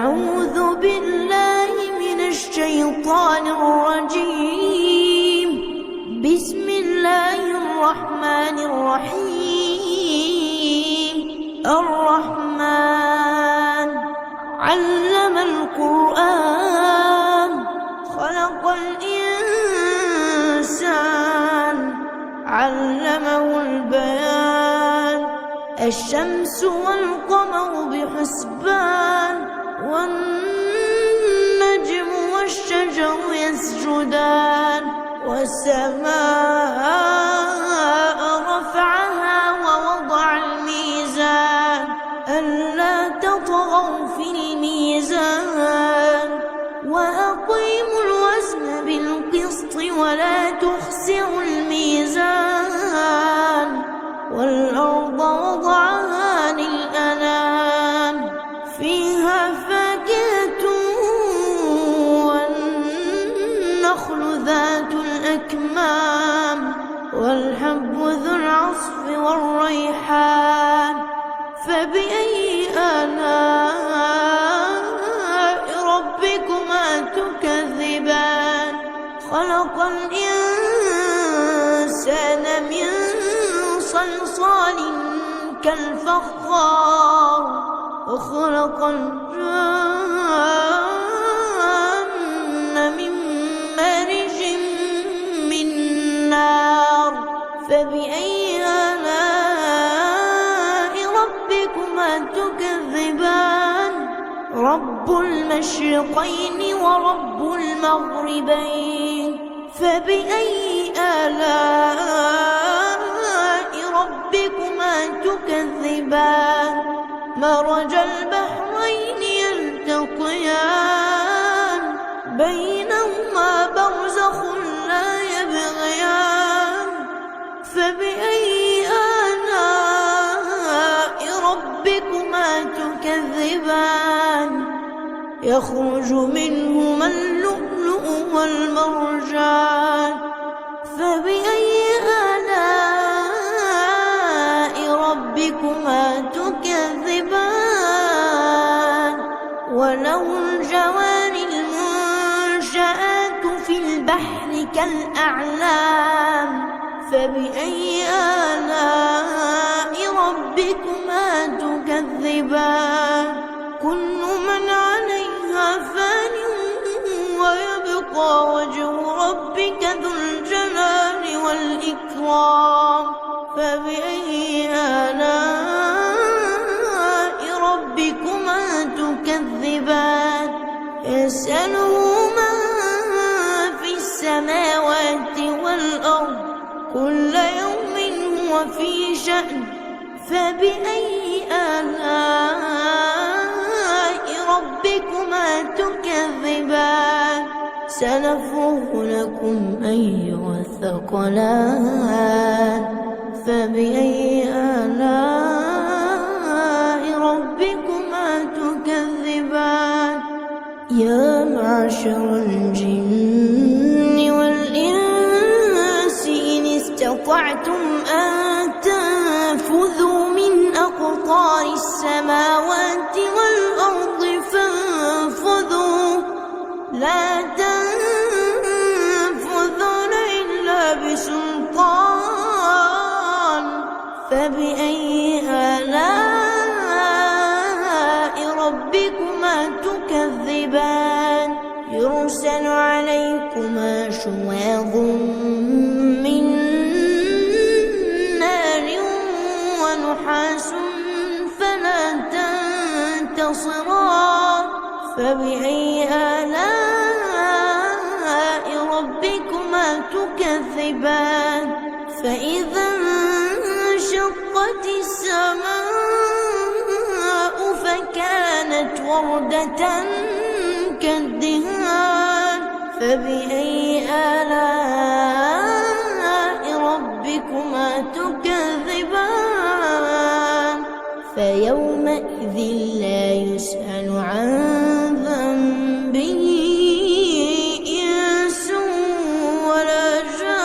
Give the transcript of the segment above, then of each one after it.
أعوذ بالله من الشيطان الرجيم. بسم الله الرحمن الرحيم. الرحمن علم القرآن خلق الإنسان علمه البيان. الشمس والقمر بحسبان والنجم والشجر يسجدان. والسماء رفعها ووضع الميزان ألا تطغوا في الميزان وأقيموا الوزن بالقسط ولا تخسروا الميزان. والأرض وضعها للأنام فيها فاكهة والنخل ذات الأكمام والحب ذو العصف والريحان. فبأي آلاء ربكما تكذبان؟ خلق الإنسان من صلصال كالفخار وخلق الجن من مارج من نار. فبأي آلاء ربكما تكذبان؟ رب المشرقين ورب المغربين. فبأي آلاء ربكما تكذبان؟ مرج البحرين يلتقيان بينهما برزخ لا يبغيان. فبأي آلاء ربكما تكذبان؟ يخرج منهما اللؤلؤ والمرجان. فبأي آلاء ربكما تكذبان؟ وله الجوار المنشآت في البحر كالأعلام. فبأي آلاء ربكما تكذبان؟ كل من عليها فان ويبقى وجه ربك ذو الجلال والإكرام. فبأي آلاء ربكما تكذبان؟ يسأله من في السماوات والأرض كل يوم هو في شأن. فبأي آلاء ربكما تكذبان؟ سنفرغ لكم أيها الثقلان. فبأي آلاء ربكما تكذبان؟ يا معشر الجن والإنس إن استطعتم أن تنفذوا من أقطار السماوات والأرض فانفذوا لا تنفذون إلا بسلطان. فبأي آلاء ربكما تكذبان؟ يرسل عليكما شواظ من نار ونحاس فلا تنتصران. فبأي آلاء ربكما تكذبان؟ فإذا انشقت السماء فكانت وردة كالدهان. فبأي آلاء ربكما تكذبان؟ فيومئذ لا يسأل عن ذنبه إنس ولا جان.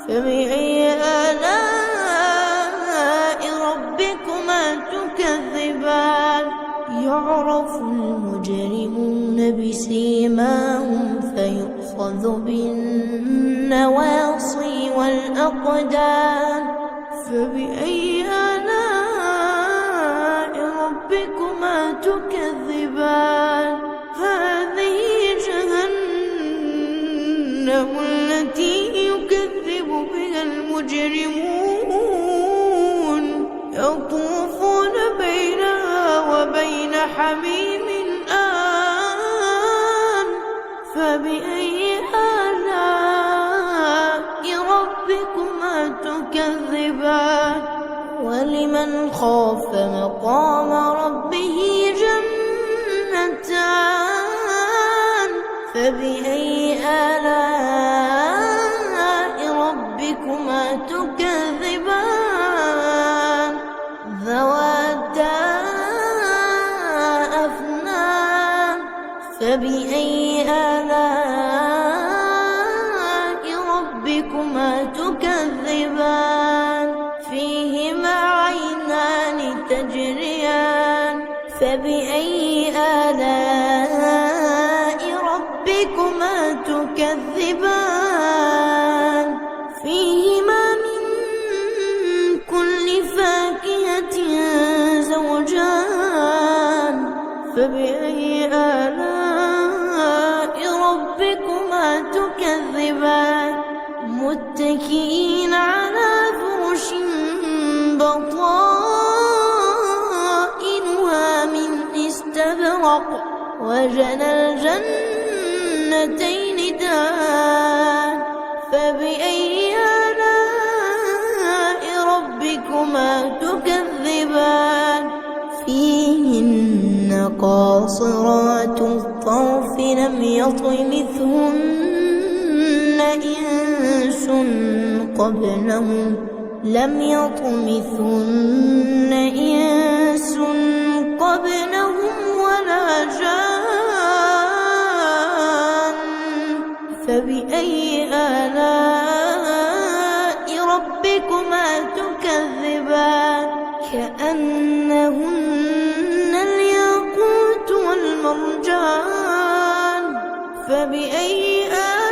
فبأي آلاء ربكما تكذبان؟ تكذبان يعرف المجرمون بسيماهم فيؤخذ بالنواصي والأقدام فبأي آلاء ربكما تكذبان هذه جهنم التي يكذب بها المجرمون يطوفون بينها وبين حميم آن فبأي آلاء ربكما تكذبان ولمن خاف مقام ربه جنتان فبأي آلاء ربكما تكذبان ذواتا أفنان فبأي آلاء ربكما تكذبان فيهما عينان تجريان فبأي آلاء ربكما تكذبان فيهما من كل فاكهة زوجان فبأي آلاء ربكما تكذبان متكئين على فرش بطائنها من استبرق وجنى الجنتين دان فبأي آلاء ربكما تكذبان فيهن قاصرات الطرف لم يطمثهن إنس قبلهم ولا جان فبأي آلاء ربكما تكذبان كأنهن الياقوت والمرجان فبأي آلاء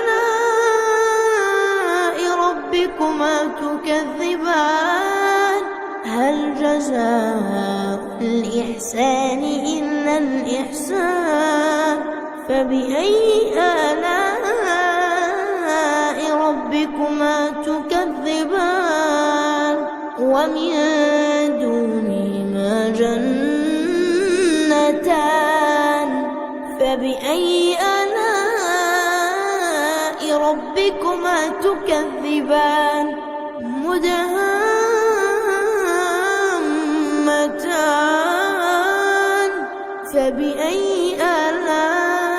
ربكما تكذبان هل جزاء الإحسان إلا الإحسان فبأي آلاء ربكما تكذبان ومن دونهما جنتان فبأي آلاء ربكما تكذبان مدهامتان فبأي آلاء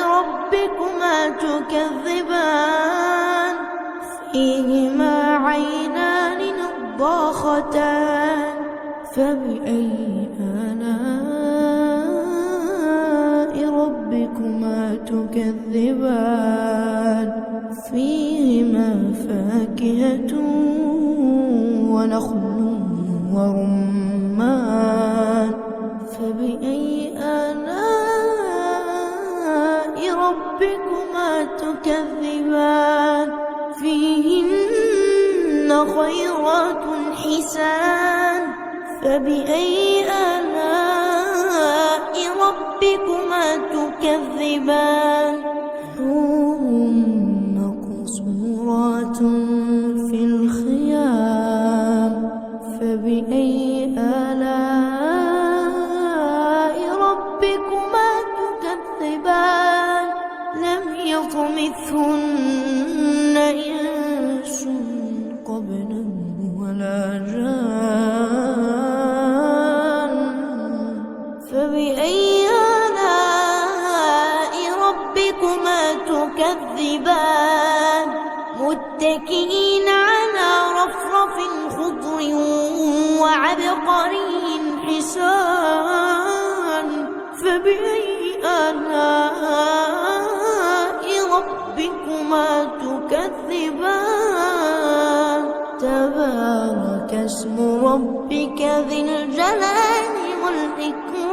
ربكما تكذبان فيهما عينان نضاختان فبأي آلاء ربكما تكذبان فيهما فاكهة ونخل ورمان فبأي آلاء ربكما تكذبان فيهن خيرات حسان فبأي آلاء ربكما تكذبان حور مقصورات في الخيام فبأي آلاء ربكما تكذبان لم يطمثهن إنس قبلهم ولا جان فبأي آلاء ربكما تكذبان متكئين على رفرف خضر وعبقري حسان فبأي آلاء ربكما تكذبان تبارك اسم ربك ذي الجلال ربكما